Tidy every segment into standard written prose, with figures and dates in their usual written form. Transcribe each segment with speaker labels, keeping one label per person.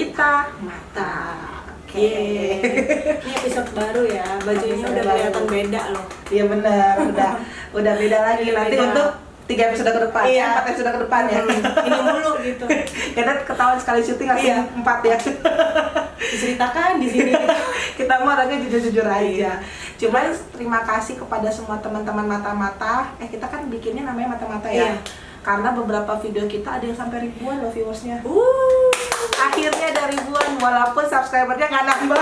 Speaker 1: cerita mata. Oke.
Speaker 2: Ini episode baru ya, bajunya udah kelihatan beda loh.
Speaker 1: Iya benar, udah beda lagi.
Speaker 2: Udah
Speaker 1: Nanti
Speaker 2: beda.
Speaker 1: untuk 3 episode ke depan,
Speaker 2: Iya.
Speaker 1: 4 episode ke depan ya.
Speaker 2: Ini mulu gitu.
Speaker 1: Karena ketahuan sekali syuting langsung
Speaker 2: Iya.
Speaker 1: 4 ya.
Speaker 2: Diceritakan di sini.
Speaker 1: Kita mau orangnya jujur-jujur aja.
Speaker 2: Iya.
Speaker 1: Cuman terima kasih kepada semua teman-teman mata-mata. Kita kan bikinnya namanya mata-mata ya.
Speaker 2: Iya.
Speaker 1: Karena beberapa video kita ada yang sampai ribuan loh viewersnya. Akhirnya ada ribuan walaupun subscribernya nggak nambah.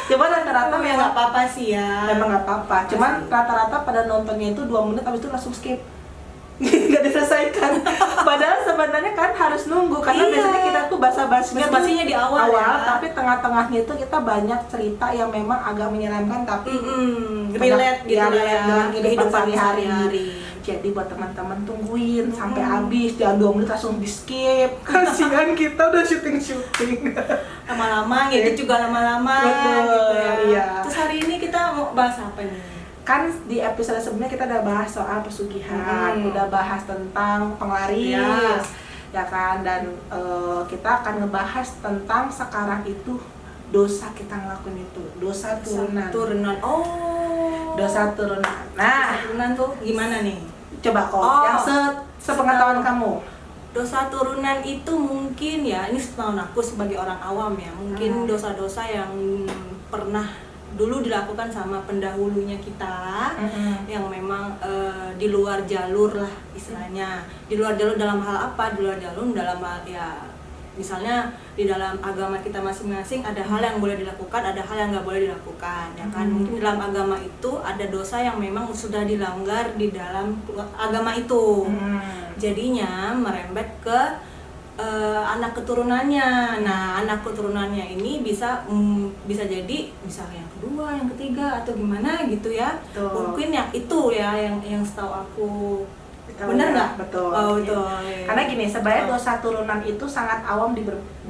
Speaker 1: Cuman rata-rata
Speaker 2: Ya nggak apa-apa sih ya.
Speaker 1: memang nggak apa-apa. Cuman rata-rata pada nontonnya itu 2 menit habis itu langsung skip. Nggak diselesaikan. Padahal sebenarnya kan harus nunggu karena
Speaker 2: Iya.
Speaker 1: biasanya kita tuh basa-basinya
Speaker 2: Basa-basinya di awal ya.
Speaker 1: tapi tengah-tengahnya itu kita banyak cerita yang memang agak menyeramkan tapi
Speaker 2: Relate gitu
Speaker 1: ya,
Speaker 2: ya,
Speaker 1: relate dengan kehidupan sehari-hari.
Speaker 2: sehari-hari.
Speaker 1: Jadi buat teman-teman tungguin sampai habis, jangan 2 menit langsung di skip. Kasihan kita udah syuting.
Speaker 2: Lama-lama ngedit juga lama-lama
Speaker 1: Betul,
Speaker 2: gitu ya.
Speaker 1: iya.
Speaker 2: Terus hari ini kita mau bahas apa nih?
Speaker 1: Kan di episode sebelumnya kita udah bahas soal pesugihan, udah bahas tentang penglaris, ya kan, dan kita akan ngebahas tentang sekarang itu dosa kita ngelakuin itu, dosa turunan. Dosa turunan. Nah,
Speaker 2: Turunan tuh gimana nih?
Speaker 1: coba kok
Speaker 2: Oh,
Speaker 1: yang sepengetahuan kamu.
Speaker 2: Dosa turunan itu mungkin ya, ini sepengetahuan aku sebagai orang awam ya, mungkin dosa-dosa yang pernah dulu dilakukan sama pendahulunya kita, yang memang di luar jalur lah istilahnya. Di luar jalur dalam hal apa? Di luar jalur dalam hal ya, misalnya di dalam agama kita masing-masing ada hal yang boleh dilakukan, ada hal yang nggak boleh dilakukan, ya kan? Mungkin dalam agama itu ada dosa yang memang sudah dilanggar di dalam agama itu. Jadinya merembet ke anak keturunannya. Nah, anak keturunannya ini bisa jadi bisa yang kedua, yang ketiga atau gimana gitu ya.
Speaker 1: Betul.
Speaker 2: Mungkin yang itu ya yang setahu aku. Benar nggak?
Speaker 1: Betul.
Speaker 2: Oh, betul.
Speaker 1: Karena gini, sebenarnya dosa turunan itu sangat awam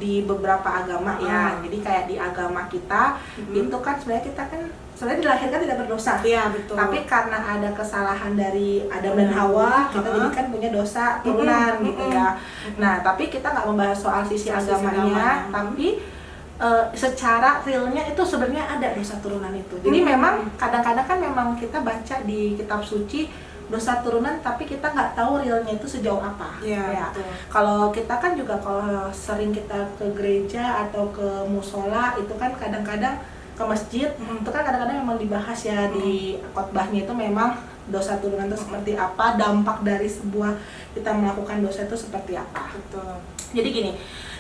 Speaker 1: di beberapa agama ya. Jadi kayak di agama kita itu kan sebenarnya kita kan sebenarnya dilahirkan tidak berdosa.
Speaker 2: Iya, betul.
Speaker 1: Tapi karena ada kesalahan dari Adam dan Hawa, kita jadi kan punya dosa turunan gitu ya. Nah, tapi kita nggak membahas soal sisi agamanya, tapi secara realnya itu sebenarnya ada dosa turunan itu. Jadi memang kadang-kadang kan memang kita baca di kitab suci dosa turunan, tapi kita nggak tahu realnya itu sejauh apa.
Speaker 2: Iya,
Speaker 1: Ya.
Speaker 2: betul.
Speaker 1: Kalau kita kan juga kalau sering kita ke gereja atau ke musola itu kan kadang-kadang ke masjid itu kan kadang-kadang memang dibahas ya di khotbahnya itu memang dosa turunan itu seperti apa, dampak dari sebuah kita melakukan dosa itu seperti apa.
Speaker 2: Betul.
Speaker 1: Jadi gini,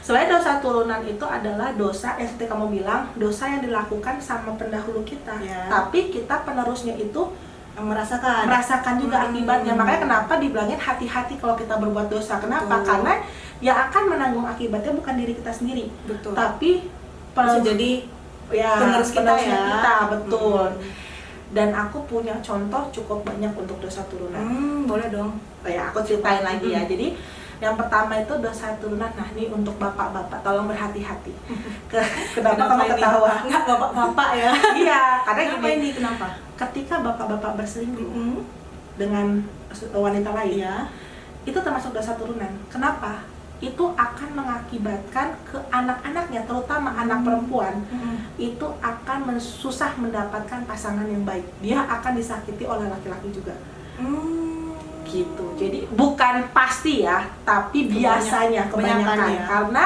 Speaker 1: sebenarnya dosa turunan itu adalah dosa yang seperti kamu bilang, dosa yang dilakukan sama pendahulu kita,
Speaker 2: Ya.
Speaker 1: tapi kita penerusnya itu
Speaker 2: merasakan
Speaker 1: juga akibatnya. Makanya kenapa dibilangin hati-hati kalau kita berbuat dosa. Kenapa?
Speaker 2: Betul.
Speaker 1: Karena yang akan menanggung akibatnya bukan diri kita sendiri,
Speaker 2: Betul.
Speaker 1: tapi
Speaker 2: Bisa jadi penerus kita
Speaker 1: penerusnya
Speaker 2: ya.
Speaker 1: kita, betul. Dan aku punya contoh cukup banyak untuk dosa turunan.
Speaker 2: Boleh dong.
Speaker 1: Ya, aku ceritain lagi ya. Jadi yang pertama itu dosa turunan. Nah, ini untuk bapak-bapak, tolong berhati-hati. Kenapa kamu
Speaker 2: ini?
Speaker 1: ketawa?
Speaker 2: Enggak, bapak-bapak ya.
Speaker 1: Iya, karena
Speaker 2: Kenapa
Speaker 1: gini,
Speaker 2: ini? Kenapa?
Speaker 1: ketika bapak-bapak berselingkuh dengan wanita lain,
Speaker 2: Iya.
Speaker 1: itu termasuk dosa turunan. Kenapa? Itu akan mengakibatkan ke anak-anaknya, terutama anak perempuan, itu akan susah mendapatkan pasangan yang baik. Dia akan disakiti oleh laki-laki juga. Gitu. Jadi bukan pasti ya, tapi biasanya kebanyakan.
Speaker 2: ya.
Speaker 1: Karena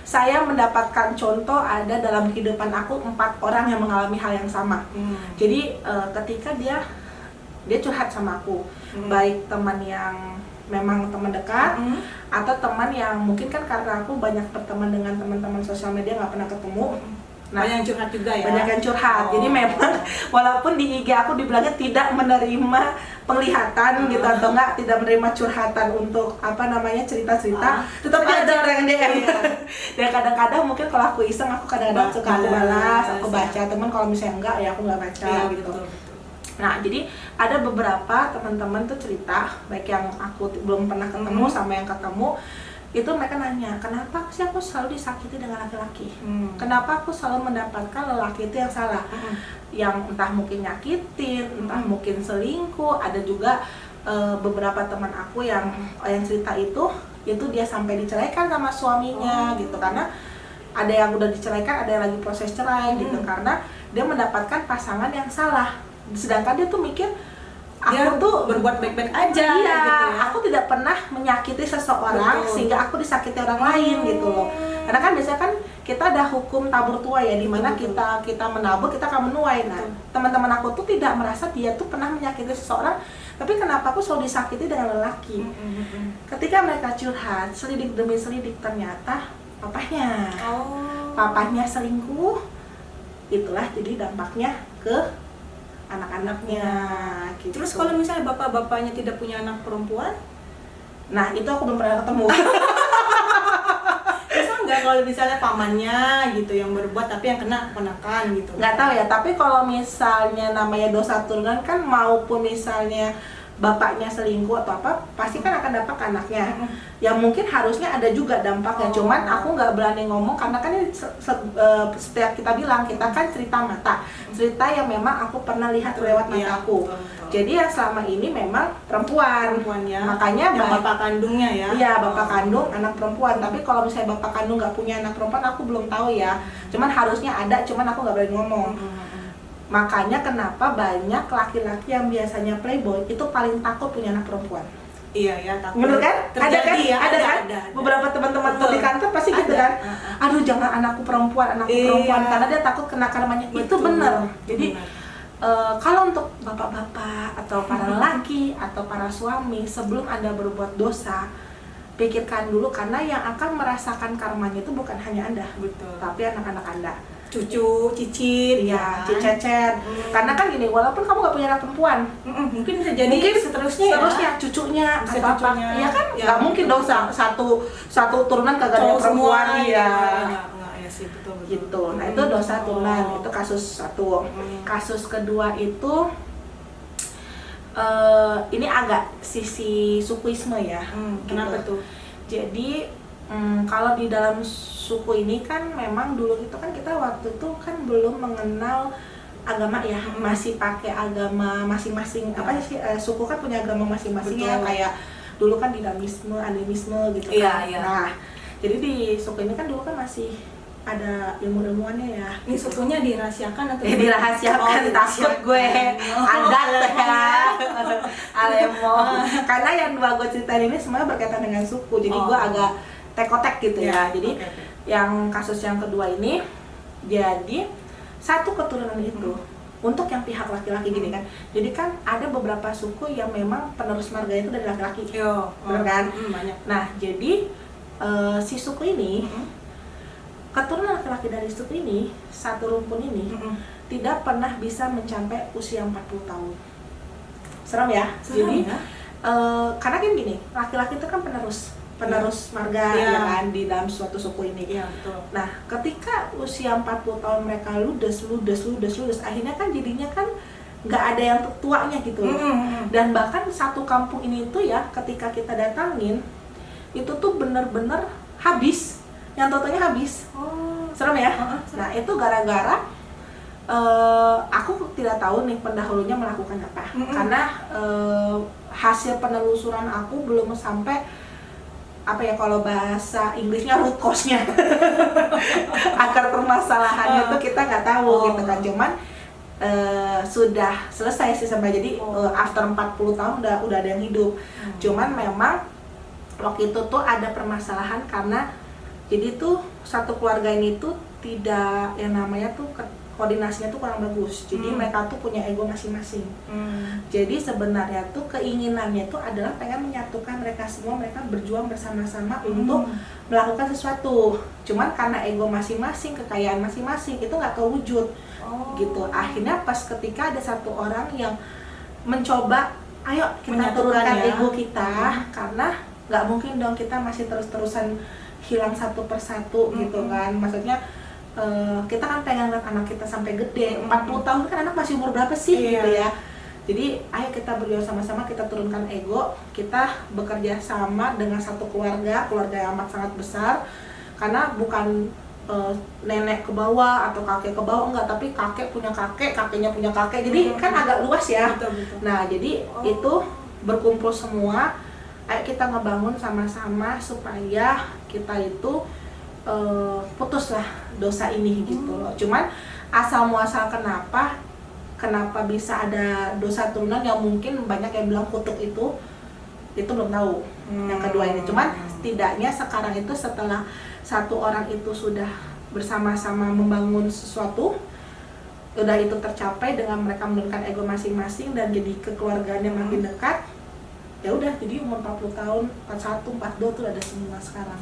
Speaker 1: saya mendapatkan contoh ada dalam kehidupan aku 4 orang yang mengalami hal yang sama. Jadi ketika dia curhat sama aku, baik teman yang memang teman dekat atau teman yang mungkin kan karena aku banyak berteman dengan teman-teman sosial media nggak pernah ketemu. Nah,
Speaker 2: banyak yang curhat juga ya.
Speaker 1: banyak yang curhat. Jadi memang walaupun di IG aku dibilangnya tidak menerima penglihatan gitu atau enggak tidak menerima curhatan untuk cerita-cerita, tetap ada orang yang DM. Dan kadang-kadang mungkin kalau aku iseng aku kadang-kadang suka aku balas, aku baca. Teman kalau misalnya enggak ya aku nggak baca gitu.
Speaker 2: Betul.
Speaker 1: Nah, jadi ada beberapa teman-teman tuh cerita, baik yang aku belum pernah ketemu sama yang ketemu, itu mereka nanya, kenapa sih aku selalu disakiti dengan laki-laki? Kenapa aku selalu mendapatkan lelaki itu yang salah? Yang entah mungkin nyakitin, entah mungkin selingkuh. Ada juga beberapa teman aku yang cerita itu itu dia sampai diceraikan sama suaminya gitu, karena ada yang udah diceraikan, ada yang lagi proses cerai gitu, karena dia mendapatkan pasangan yang salah, sedangkan dia tuh mikir aku tuh
Speaker 2: berbuat baik-baik aja
Speaker 1: iya,
Speaker 2: gitu ya.
Speaker 1: aku tidak pernah menyakiti seseorang sehingga aku disakiti orang lain gitu loh. Karena kan biasanya kan kita ada hukum tabur tuai ya, dimana kita menabur, kita akan menuai. Nah, teman-teman aku tuh tidak merasa dia tuh pernah menyakiti seseorang, tapi kenapa aku selalu disakiti dengan lelaki. Ketika mereka curhat, selidik demi selidik, ternyata papahnya selingkuh. Itulah jadi dampaknya ke anak-anaknya gitu.
Speaker 2: Terus kalau misalnya bapak-bapaknya tidak punya anak perempuan,
Speaker 1: nah itu aku belum pernah ketemu.
Speaker 2: bisa nggak kalau misalnya pamannya gitu yang berbuat tapi yang kena ponakan gitu?
Speaker 1: Nggak tahu ya, tapi kalau misalnya namanya dosa turunan kan, maupun misalnya bapaknya selingkuh atau apa, pasti kan akan dampak ke anaknya. Yang mungkin harusnya ada juga dampaknya, cuman aku nggak berani ngomong karena kan ini setiap kita bilang, kita kan cerita mata, cerita yang memang aku pernah lihat lewat mata aku. Jadi yang selama ini memang perempuannya, makanya
Speaker 2: yang bapak kandungnya ya.
Speaker 1: Iya, bapak kandung anak perempuan. Tapi kalau misalnya bapak kandung nggak punya anak perempuan, aku belum tahu ya. Cuman harusnya ada, cuman aku nggak berani ngomong. Makanya kenapa banyak laki-laki yang biasanya playboy itu paling takut punya anak perempuan.
Speaker 2: Iya ya, takut.
Speaker 1: Bener kan?
Speaker 2: Terjadi
Speaker 1: ada kan? Beberapa teman-teman di kantor pasti gitu kan. Aduh, jangan anakku perempuan, karena dia takut kena karmanya. Itu bener. Jadi kalau untuk bapak-bapak atau para lelaki atau para suami, sebelum Anda berbuat dosa, pikirkan dulu, karena yang akan merasakan karmanya itu bukan hanya Anda, tapi anak-anak Anda,
Speaker 2: cucu, cicit,
Speaker 1: ya, cicet. Karena kan gini, walaupun kamu gak punya anak perempuan,
Speaker 2: mungkin bisa jadi seterusnya
Speaker 1: cucunya
Speaker 2: bisa
Speaker 1: atau apa,
Speaker 2: cucunya.
Speaker 1: ya kan?
Speaker 2: Ya,
Speaker 1: Gak mungkin dong satu turunan kagak ada perempuan,
Speaker 2: ya. Ya sih, betul.
Speaker 1: Gitu. Nah itu dosa turunan, itu kasus satu. Kasus kedua itu ini agak sisi sukuisme ya.
Speaker 2: Kenapa tuh?
Speaker 1: Jadi kalau di dalam suku ini kan memang dulu itu kan kita waktu itu kan belum mengenal agama ya, masih pakai agama masing-masing. Apa sih, suku kan punya agama masing-masing ya, kayak dulu kan dinamisme, animisme gitu kan.
Speaker 2: Iya.
Speaker 1: Nah, jadi di suku ini kan dulu kan masih ada ilmu-ilmuannya ya.
Speaker 2: Ini sukunya dirahasiakan atau
Speaker 1: dirahasiakan, takut gue adat ya, Alemo. Karena yang dua gue ceritain ini semuanya berkaitan dengan suku, jadi gue agak tekotek gitu ya. Jadi yang kasus yang kedua ini, jadi satu keturunan itu untuk yang pihak laki-laki gini kan. Jadi kan ada beberapa suku yang memang penerus marga itu dari laki-laki, bener kan?
Speaker 2: Banyak.
Speaker 1: Nah jadi si suku ini, keturunan laki-laki dari suku ini, satu rumpun ini tidak pernah bisa mencapai usia 40 tahun. Serem ya? Jadi karena kan gini, laki-laki itu kan penerus marga ya kan, di dalam suatu suku ini.
Speaker 2: Iya, betul.
Speaker 1: Nah, ketika usia 40 tahun mereka ludes, akhirnya kan jadinya kan nggak ada yang tuanya gitu. Dan bahkan satu kampung ini tuh ya, ketika kita datangin, itu tuh bener-bener habis. Yang totalnya habis. Serem ya? Nah, itu gara-gara aku tidak tahu nih pendahulunya melakukan apa. Karena hasil penelusuran aku belum sampai apa ya, kalau bahasa Inggrisnya root cause-nya. Akar permasalahannya tuh kita nggak tahu gitu kan. Cuman sudah selesai sih sampai, jadi after 40 tahun udah ada yang hidup. Cuman memang waktu itu tuh ada permasalahan karena jadi tuh satu keluarga ini tuh tidak, yang namanya tuh koordinasinya tuh kurang bagus. Jadi mereka tuh punya ego masing-masing. Jadi sebenarnya tuh keinginannya tuh adalah pengen menyatukan mereka semua, mereka berjuang bersama-sama untuk melakukan sesuatu. Cuman karena ego masing-masing, kekayaan masing-masing itu nggak kewujud gitu. Akhirnya pas ketika ada satu orang yang mencoba, ayo kita turunkan ego kita, karena nggak mungkin dong kita masih terus-terusan hilang satu persatu gitu kan. Maksudnya kita kan pengen lihat anak kita sampai gede. 40 tahun kan anak masih umur berapa sih gitu ya. Jadi ayo kita berjuang sama-sama, kita turunkan ego, kita bekerja sama dengan satu keluarga yang amat sangat besar. Karena bukan nenek ke bawah atau kakek ke bawah, enggak, tapi kakek punya kakek, kakeknya punya kakek. Jadi kan agak luas ya.
Speaker 2: Betul.
Speaker 1: Nah, jadi itu berkumpul semua ayo kita ngebangun sama-sama supaya kita itu putuslah dosa ini gitu loh. Cuman asal muasal kenapa bisa ada dosa turunan yang mungkin banyak yang bilang kutuk itu belum tahu. Yang kedua ini, cuman setidaknya sekarang itu setelah satu orang itu sudah bersama-sama membangun sesuatu, udah itu tercapai dengan mereka menurunkan ego masing-masing dan jadi kekeluargaannya makin dekat, ya udah jadi umur 40 tahun, 41, 42 tuh ada semua sekarang.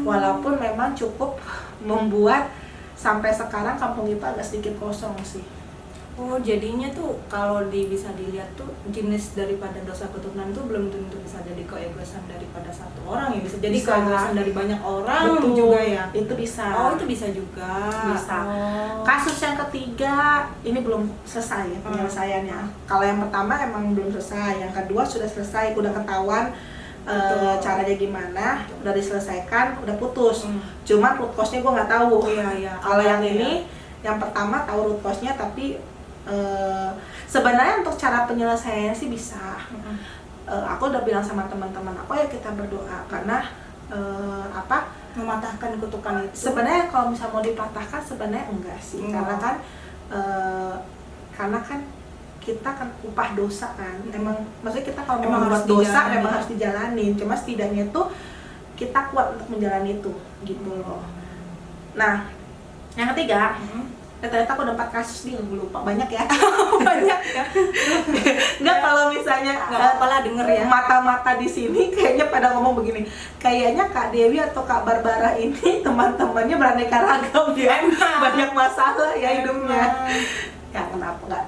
Speaker 1: Walaupun memang cukup membuat sampai sekarang kampung itu agak sedikit kosong sih.
Speaker 2: Oh, jadinya tuh kalau bisa dilihat tuh jenis daripada dosa keturunan tuh belum tentu bisa jadi keegoisan daripada satu orang ya, bisa jadi keegoisan dari banyak orang. Betul, juga ya.
Speaker 1: Itu bisa.
Speaker 2: Oh, itu bisa juga.
Speaker 1: Bisa.
Speaker 2: Oh.
Speaker 1: Kasus yang ketiga ini belum selesai ya penyelesaiannya. Kalau yang pertama emang belum selesai, yang kedua sudah selesai, udah ketahuan caranya gimana, udah diselesaikan, udah putus. Cuma root cause-nya gue nggak tahu.
Speaker 2: Iya.
Speaker 1: Kalau yang ini, yang pertama tahu root cause-nya, tapi sebenarnya untuk cara penyelesaiannya sih bisa. Aku udah bilang sama teman-teman aku, ya kita berdoa karena
Speaker 2: mematahkan kutukan itu.
Speaker 1: Sebenarnya kalau misalnya mau dipatahkan sebenarnya enggak sih, karena kan kita kan upah dosa kan. Emang maksudnya kita kalau mau membuat dosa memang harus dijalanin. Cuma setidaknya tuh kita kuat untuk menjalani itu gitu loh. Nah, yang ketiga, ternyata aku dapat kasus nih, gue lupa banyak ya.
Speaker 2: Banyak ya.
Speaker 1: Enggak, kalau misalnya
Speaker 2: nggak apalah denger ya.
Speaker 1: Mata-mata di sini kayaknya pada ngomong begini. Kayaknya Kak Dewi atau Kak Barbara ini teman-temannya beraneka ragam ya. Banyak masalah ya hidupnya. Ya kenapa enggak?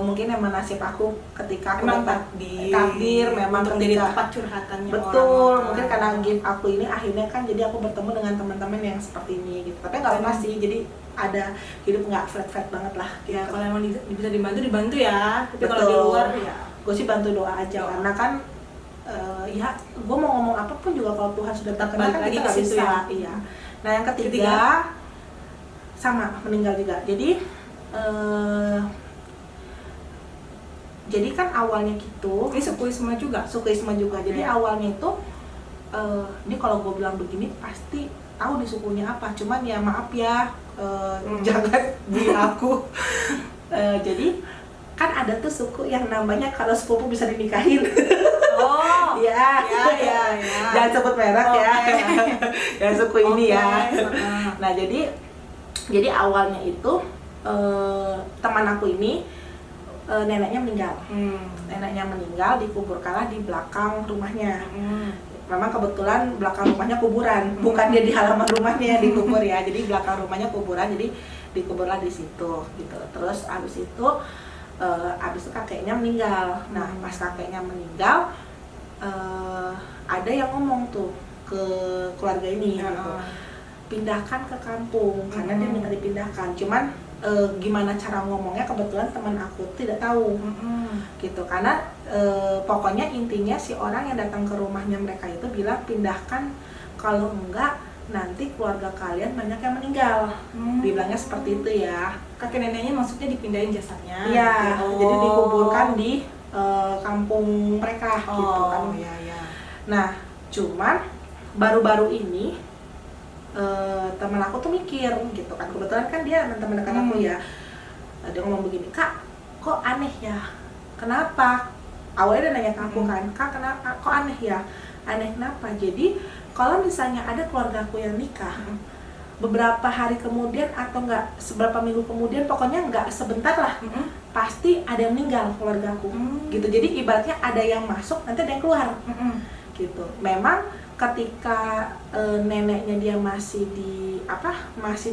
Speaker 1: Mungkin emang nasib aku ketika aku dapat takdir memang
Speaker 2: untuk jadi tempat curhatannya.
Speaker 1: Betul, mungkin karena gift aku ini akhirnya kan jadi aku bertemu dengan teman-teman yang seperti ini gitu. Tapi enggak apa sih, jadi ada hidup nggak flat banget lah gitu.
Speaker 2: Ya kalau emang bisa dibantu ya, tapi kalau di luar ya
Speaker 1: gue sih bantu doa aja. Karena kan ya gue mau ngomong apapun juga kalau Tuhan sudah berkenan kan kita nggak bisa ya. Iya. Nah yang ketiga sama meninggal juga. Jadi kan awalnya gitu,
Speaker 2: ini sukuisme juga.
Speaker 1: Jadi awalnya itu ini kalau gue bilang begini pasti tahu di sukunya apa, cuman ya maaf ya, jangan di aku. Jadi kan ada tuh suku yang namanya kalau sepupu bisa dinikahin.
Speaker 2: Oh,
Speaker 1: ya. Jangan sebut merek ya. Ya suku ini ya. Nah jadi awalnya itu teman aku ini neneknya meninggal. Neneknya meninggal, dikuburkanlah di belakang rumahnya. Memang kebetulan belakang rumahnya kuburan, bukan dia di halaman rumahnya dikubur ya. Jadi belakang rumahnya kuburan, jadi dikuburlah di situ gitu. Terus abis itu kakeknya meninggal. Nah pas kakeknya meninggal, ada yang ngomong tuh ke keluarga ini gitu, pindahkan ke kampung karena dia minta dipindahkan. Cuman gimana cara ngomongnya kebetulan teman aku tidak tahu gitu, karena pokoknya intinya si orang yang datang ke rumahnya mereka itu bilang pindahkan, kalau enggak nanti keluarga kalian banyak yang meninggal. Dibilangnya seperti itu ya.
Speaker 2: Kakek neneknya maksudnya dipindahin jasadnya?
Speaker 1: Iya, jadi dikuburkan di kampung mereka gitu kan.
Speaker 2: Iya.
Speaker 1: Nah cuman baru-baru ini teman aku tuh mikir gitu kan, kebetulan kan dia teman dekat aku ya. Dia ngomong begini, Kak kok aneh ya, kenapa? Awalnya dia nanya ke aku kan, Kak kenapa kok aneh ya? Aneh kenapa? Jadi kalau misalnya ada keluarga aku yang nikah, beberapa hari kemudian atau enggak seberapa minggu kemudian, pokoknya enggak sebentar lah, pasti ada yang meninggal keluarga aku gitu. Jadi ibaratnya ada yang masuk, nanti ada yang keluar gitu. Memang ketika neneknya dia masih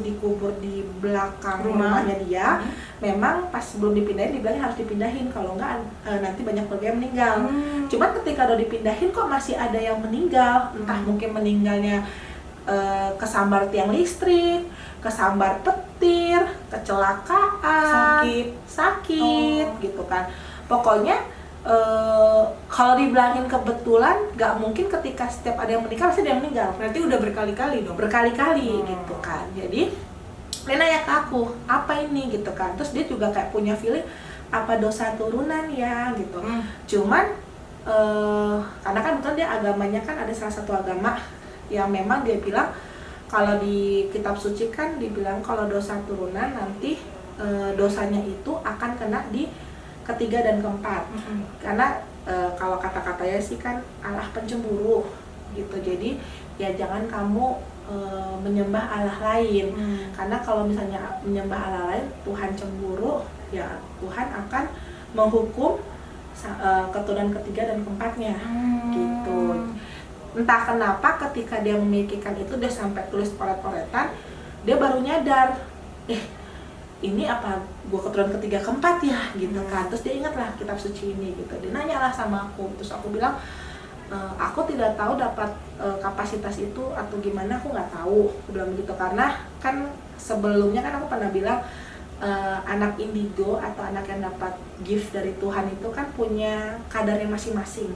Speaker 1: dikubur di belakang rumahnya dia, memang pas belum dipindahin dibilangnya harus dipindahin, kalau enggak nanti banyak keluarga yang meninggal. Cuman ketika udah dipindahin kok masih ada yang meninggal, entah mungkin meninggalnya kesambar tiang listrik, kesambar petir, kecelakaan, sakit gitu kan. Pokoknya kalau dibilangin kebetulan, nggak mungkin ketika setiap ada yang menikah pasti ada yang meninggal.
Speaker 2: Berarti udah berkali-kali dong?
Speaker 1: Berkali-kali gitu kan. Jadi dia nanya ke aku, apa ini gitu kan. Terus dia juga kayak punya feeling, apa dosa turunan ya gitu. Cuman karena kan betul dia agamanya kan ada salah satu agama yang memang dia bilang kalau di kitab suci kan dibilang kalau dosa turunan nanti dosanya itu akan kena di ketiga dan keempat. Karena kalau kata-katanya sih kan Allah pencemburu gitu. Jadi ya jangan kamu menyembah Allah lain. Karena kalau misalnya menyembah Allah lain, Tuhan cemburu, ya Tuhan akan menghukum keturunan ketiga dan keempatnya gitu. Entah kenapa ketika dia memikirkan itu, dia sampai tulis poret-poretan, dia baru nyadar, ini apa gue keturunan ketiga keempat ya gitu kan. Terus dia ingatlah kitab suci ini gitu, dia nanyalah sama aku. Terus aku bilang, aku tidak tahu dapat kapasitas itu atau gimana, aku nggak tahu. Aku bilang begitu karena kan sebelumnya kan aku pernah bilang anak indigo atau anak yang dapat gift dari Tuhan itu kan punya kadarnya masing-masing.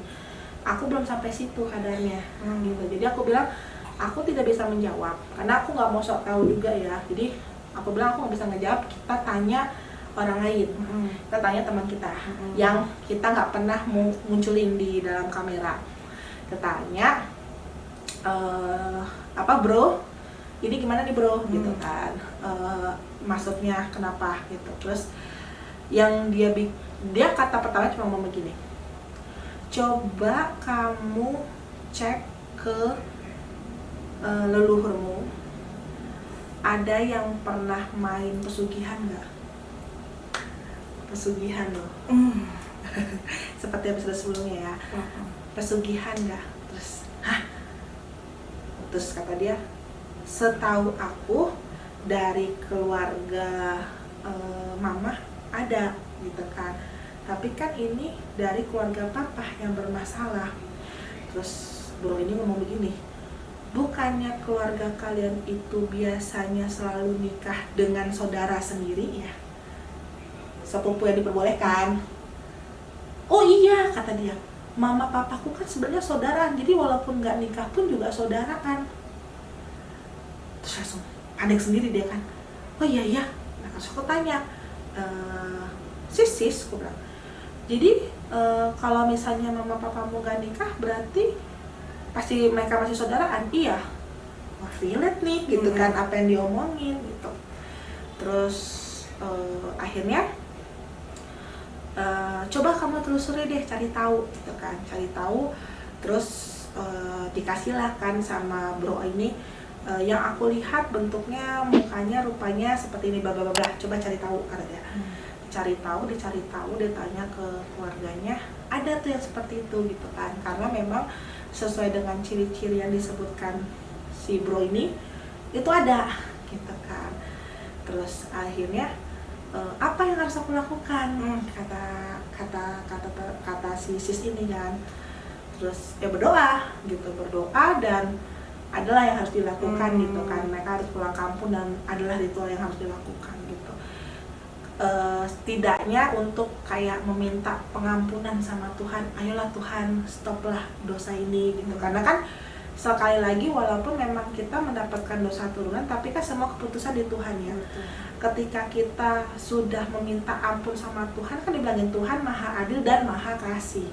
Speaker 1: Aku belum sampai situ kadarnya gitu. Jadi aku bilang aku tidak bisa menjawab karena aku nggak mau sok tahu juga ya. Jadi aku bilang aku nggak bisa ngejawab, kita tanya orang lain, kita tanya teman kita yang kita nggak pernah munculin di dalam kamera. Kita tanya apa bro, ini gimana nih bro gitu kan, maksudnya kenapa gitu. Terus yang dia kata pertama cuma ngomong begini, coba kamu cek ke leluhurmu, ada yang pernah main pesugihan nggak? Pesugihan loh. Seperti episode sebelumnya ya. Pesugihan nggak? Terus, terus kata dia, setahu aku dari keluarga mama ada gitu kan. Tapi kan ini dari keluarga papa yang bermasalah. Terus bro ini ngomong begini, bukannya keluarga kalian itu biasanya selalu nikah dengan saudara sendiri ya? Sepupu yang diperbolehkan. Oh iya, kata dia, mama papaku kan sebenarnya saudaraan, jadi walaupun nggak nikah pun juga saudaraan. Terus langsung panik sendiri dia kan, oh iya iya. Nah terus aku tanya, sis, aku bilang, jadi kalau misalnya mama papamu gak nikah berarti pasti mereka masih saudaraan? Iya. Wah relate nih gitu kan apa yang diomongin gitu. Terus akhirnya coba kamu telusuri deh, cari tahu gitu kan, cari tahu. Terus dikasihlah kan sama bro ini, yang aku lihat bentuknya mukanya rupanya seperti ini, bla coba cari tahu, kata dia. Dicari tahu, dia tanya ke keluarganya, ada tuh yang seperti itu gitu kan, karena memang sesuai dengan ciri-ciri yang disebutkan si bro ini itu ada gitu kan. Terus akhirnya apa yang harus aku lakukan, kata si sis ini kan. Terus ya berdoa gitu, dan adalah yang harus dilakukan gitu kan. Mereka harus pulang kampung dan adalah ritual yang harus dilakukan gitu. Setidaknya untuk kayak meminta pengampunan sama Tuhan, ayolah Tuhan stoplah dosa ini gitu. Karena kan sekali lagi walaupun memang kita mendapatkan dosa turunan, tapi kan semua keputusan di Tuhan ya. Ketika kita sudah meminta ampun sama Tuhan, kan dibilangin Tuhan maha adil dan maha kasih,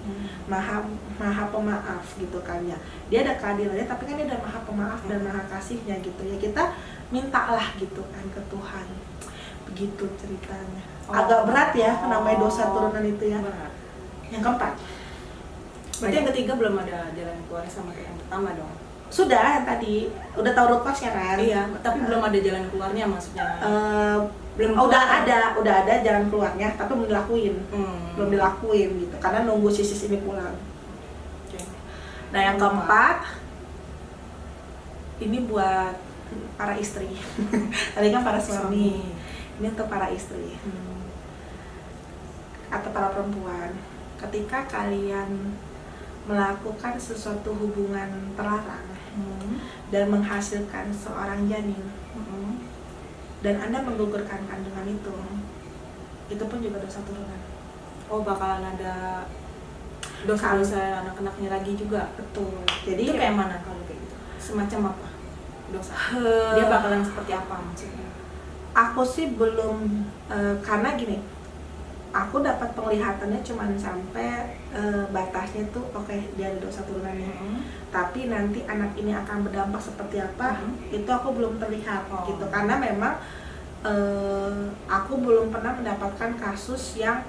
Speaker 1: maha pemaaf gitu kan ya. Dia ada keadilannya, tapi kan dia ada maha pemaaf dan maha kasihnya gitu ya. Kita mintalah gitu kan ke Tuhan. Begitu ceritanya. Agak berat ya namanya dosa turunan itu ya.
Speaker 2: Berat.
Speaker 1: Yang keempat,
Speaker 2: berarti yang ketiga belum ada jalan keluar sama kayak yang pertama dong?
Speaker 1: Sudah, yang tadi udah tahu root cause-nya kan?
Speaker 2: Iya, tapi belum ada jalan keluarnya maksudnya.
Speaker 1: Belum. Udah ada jalan keluarnya, tapi belum dilakuin. Belum dilakuin gitu, karena nunggu sis ini pulang.
Speaker 2: Okay.
Speaker 1: Nah yang keempat, ini buat para istri. Tadi kan para suami. Ini untuk para istri atau para perempuan. Ketika kalian melakukan sesuatu hubungan terlarang dan menghasilkan seorang janin, dan Anda menggugurkan kandungan itu pun juga dosa turunan.
Speaker 2: Oh, bakalan ada dosa-dosa anak-anaknya lagi juga.
Speaker 1: Betul. Jadi
Speaker 2: itu kayak mana kalau kayak gitu? Semacam apa dosa? Dia bakalan seperti apa maksudnya?
Speaker 1: Aku sih belum, karena gini, aku dapat penglihatannya cuman sampai batasnya tuh oke, dia ada dosa turunannya. Tapi nanti anak ini akan berdampak seperti apa, itu aku belum terlihat gitu. Karena memang aku belum pernah mendapatkan kasus yang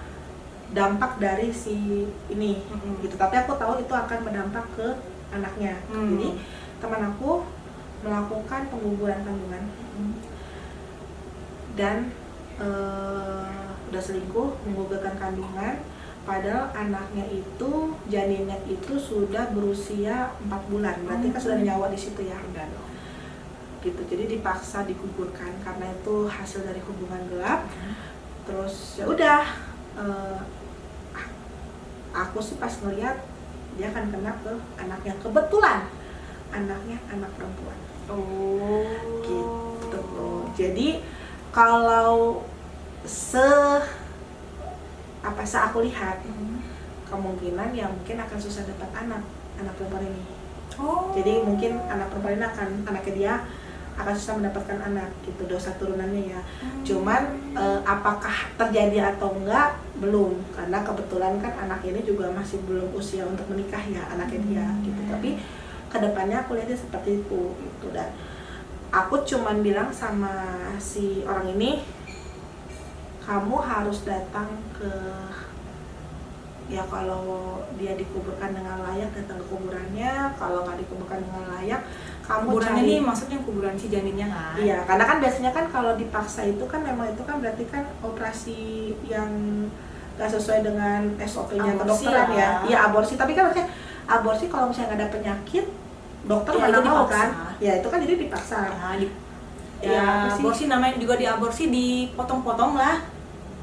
Speaker 1: dampak dari si ini gitu. Tapi aku tahu itu akan berdampak ke anaknya. Jadi teman aku melakukan pengguguran kandungan dan udah selingkuh, menggugurkan kandungan, padahal anaknya itu, janinnya itu sudah berusia 4 bulan, berarti kan sudah ada nyawa di situ ya.
Speaker 2: Udah dong.
Speaker 1: Gitu, jadi dipaksa digugurkan karena itu hasil dari hubungan gelap. Terus ya udah, aku sih pas ngeliat dia akan kena ke anaknya, kebetulan anaknya anak perempuan. Gitu. Jadi kalau aku lihat kemungkinan ya mungkin akan susah dapat anak perempuan ini. Jadi mungkin anak perempuan ini anaknya dia akan susah mendapatkan anak gitu, dosa turunannya ya. Cuman apakah terjadi atau enggak belum, karena kebetulan kan anak ini juga masih belum usia untuk menikah ya, anaknya dia gitu. Tapi kedepannya aku lihatnya seperti itu gitu. Dan aku cuman bilang sama si orang ini, kamu harus datang ke, ya kalau dia dikuburkan dengan layak datang ke kuburannya, kalau nggak dikuburkan dengan layak kamu
Speaker 2: kuburannya
Speaker 1: cari.
Speaker 2: nih maksudnya kuburan si janinnya kan?
Speaker 1: Iya, karena kan biasanya kan kalau dipaksa itu kan memang itu kan berarti kan operasi yang nggak sesuai dengan SOP-nya kedokteran ya. Iya, aborsi. Tapi kan maksudnya aborsi kalau misalnya nggak ada penyakit, dokter
Speaker 2: Ya,
Speaker 1: mana
Speaker 2: itu
Speaker 1: mau
Speaker 2: dipaksa.
Speaker 1: kan? Ya itu kan jadi dipaksa.
Speaker 2: Ya, aborsi namanya juga diaborsi, dipotong-potong lah.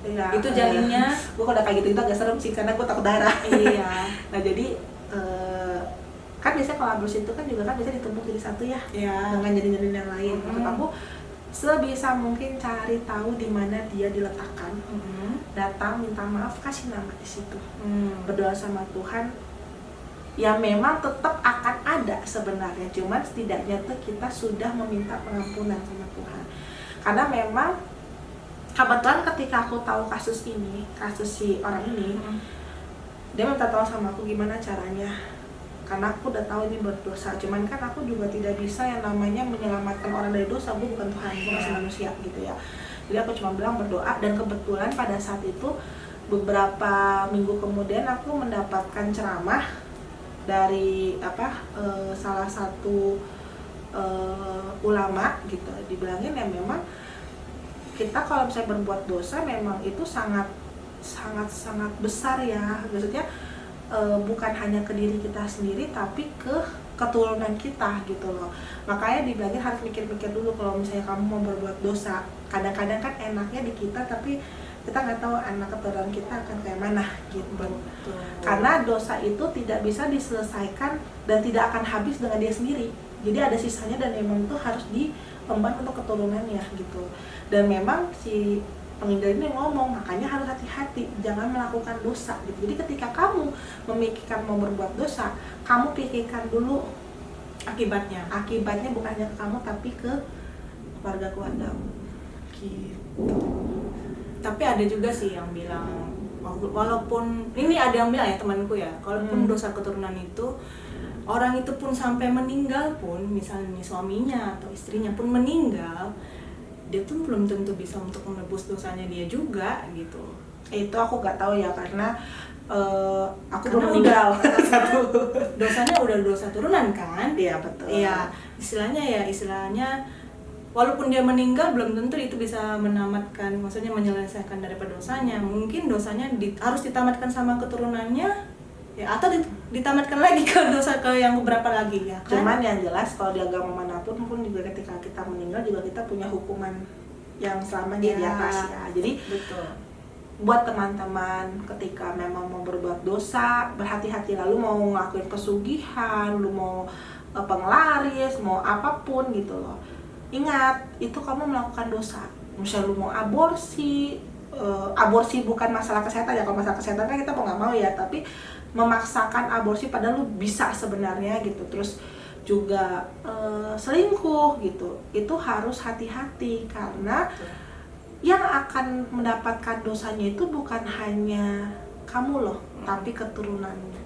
Speaker 1: Ya,
Speaker 2: Itu janinnya.
Speaker 1: Gue kalau udah kayak gitu agak serem sih karena gue takut darah.
Speaker 2: Iya.
Speaker 1: Nah jadi kan biasanya kalau aborsi itu kan juga kan biasanya ditumpuk jadi satu ya, dengan janin-janin yang lain. Menurut aku sebisa mungkin cari tahu di mana dia diletakkan, datang minta maaf, kasih nama di situ, berdoa sama Tuhan. Ya memang tetap akan ada sebenarnya, cuman setidaknya tuh kita sudah meminta pengampunan sama Tuhan. Karena memang kebetulan ketika aku tahu kasus ini, kasus si orang ini, dia minta tolong sama aku gimana caranya, karena aku udah tahu ini berdosa. Cuman kan aku juga tidak bisa yang namanya menyelamatkan orang dari dosa, gue bukan Tuhan, gue masih manusia gitu ya. Jadi aku cuma bilang berdoa, dan kebetulan pada saat itu beberapa minggu kemudian aku mendapatkan ceramah dari salah satu ulama gitu. Dibilangin ya memang kita kalau misalnya berbuat dosa memang itu sangat besar ya, maksudnya bukan hanya ke diri kita sendiri tapi ke keturunan kita gitu loh. Makanya dibilangin harus mikir-mikir dulu kalau misalnya kamu mau berbuat dosa. Kadang-kadang kan enaknya di kita tapi kita nggak tahu anak keturunan kita akan kayak mana gitu.
Speaker 2: Betul.
Speaker 1: Karena dosa itu tidak bisa diselesaikan dan tidak akan habis dengan dia sendiri. Jadi ada sisanya dan memang itu harus diemban untuk keturunannya gitu. Dan memang si penginjil ini ngomong, makanya harus hati-hati, jangan melakukan dosa gitu. Jadi ketika kamu memikirkan mau berbuat dosa, kamu pikirkan dulu
Speaker 2: Akibatnya
Speaker 1: bukan hanya ke kamu tapi ke keluarga-keluargamu gitu.
Speaker 2: Tapi ada juga sih yang bilang, walaupun ini ada yang bilang ya temanku ya, kalaupun dosa keturunan itu orang itu pun sampai meninggal pun, misalnya suaminya atau istrinya pun meninggal, dia tuh belum tentu bisa untuk menebus dosanya dia juga gitu.
Speaker 1: Itu aku nggak tahu ya, karena aku
Speaker 2: Karena
Speaker 1: belum meninggal.
Speaker 2: Dosanya udah dosa turunan kan?
Speaker 1: Iya betul.
Speaker 2: Iya, istilahnya walaupun dia meninggal belum tentu itu bisa menamatkan, maksudnya menyelesaikan daripada dosanya. Mungkin dosanya harus ditamatkan sama keturunannya ya, atau ditamatkan lagi ke dosa ke yang beberapa lagi ya kan?
Speaker 1: Cuman yang jelas kalau di agama manapun pun juga ketika kita meninggal juga kita punya hukuman yang selamanya di atas ya. Jadi
Speaker 2: betul.
Speaker 1: Buat teman-teman ketika memang mau berbuat dosa, berhati-hati, lalu mau ngelakuin pesugihan, lu mau penglaris, mau apapun gitu loh. Ingat, itu kamu melakukan dosa. Misalnya lu mau aborsi, aborsi bukan masalah kesehatan ya, kalau masalah kesehatan kan kita mau nggak mau ya, tapi memaksakan aborsi padahal lu bisa sebenarnya gitu. Terus juga selingkuh gitu, itu harus hati-hati karena yang akan mendapatkan dosanya itu bukan hanya kamu loh, tapi keturunannya.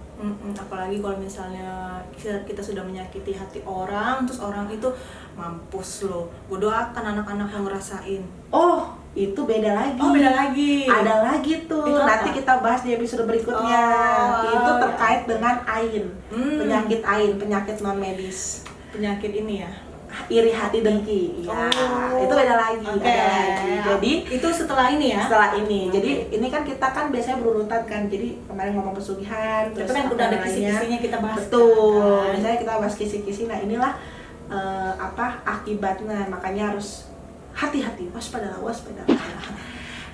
Speaker 2: Apalagi kalau misalnya kita sudah menyakiti hati orang, terus orang itu mampus loh. Gue doakan anak-anak yang ngerasain.
Speaker 1: Oh, itu beda lagi.
Speaker 2: Oh, beda lagi.
Speaker 1: Ada lagi tuh.
Speaker 2: Itu
Speaker 1: nanti
Speaker 2: apa?
Speaker 1: kita bahas di episode berikutnya. Itu terkait dengan ain, penyakit ain, penyakit non medis.
Speaker 2: Penyakit ini ya.
Speaker 1: Iri hati dengki. Ya, itu beda lagi, beda lagi. Jadi
Speaker 2: itu setelah ini ya.
Speaker 1: setelah ini. Jadi ini kan kita kan biasanya berurutan kan. Jadi kemarin ngomong pesugihan,
Speaker 2: Itu
Speaker 1: terus
Speaker 2: kan
Speaker 1: apa
Speaker 2: udah ada
Speaker 1: namanya.
Speaker 2: kisi-kisinya kita bahas.
Speaker 1: Betul.
Speaker 2: Kan?
Speaker 1: Misalnya kita bahas kisi-kisi. Nah, inilah akibatnya. Makanya harus hati-hati, waspadalah.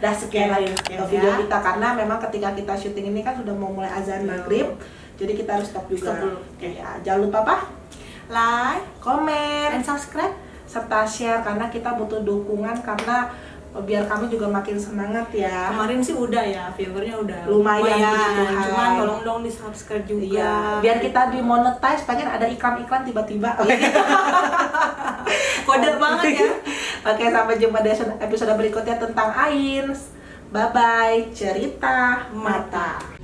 Speaker 1: Dah sekian lagi video kita, karena memang ketika kita syuting ini kan sudah mau mulai azan maghrib, jadi kita harus stop juga.
Speaker 2: Stop dulu.
Speaker 1: Ya, jangan lupa apa?
Speaker 2: Like,
Speaker 1: Komen,
Speaker 2: and subscribe,
Speaker 1: serta share, karena kita butuh dukungan, karena biar kami juga makin semangat ya.
Speaker 2: Kemarin sih udah ya, viewernya udah
Speaker 1: Lumayan, puji Tuhan.
Speaker 2: cuman tolong dong di subscribe juga.
Speaker 1: Iya, biar kita dimonetize, pengen ada iklan-iklan tiba-tiba.
Speaker 2: Kode banget ya.
Speaker 1: Oke, sampai jumpa di episode berikutnya tentang Ain. Bye bye, cerita mata.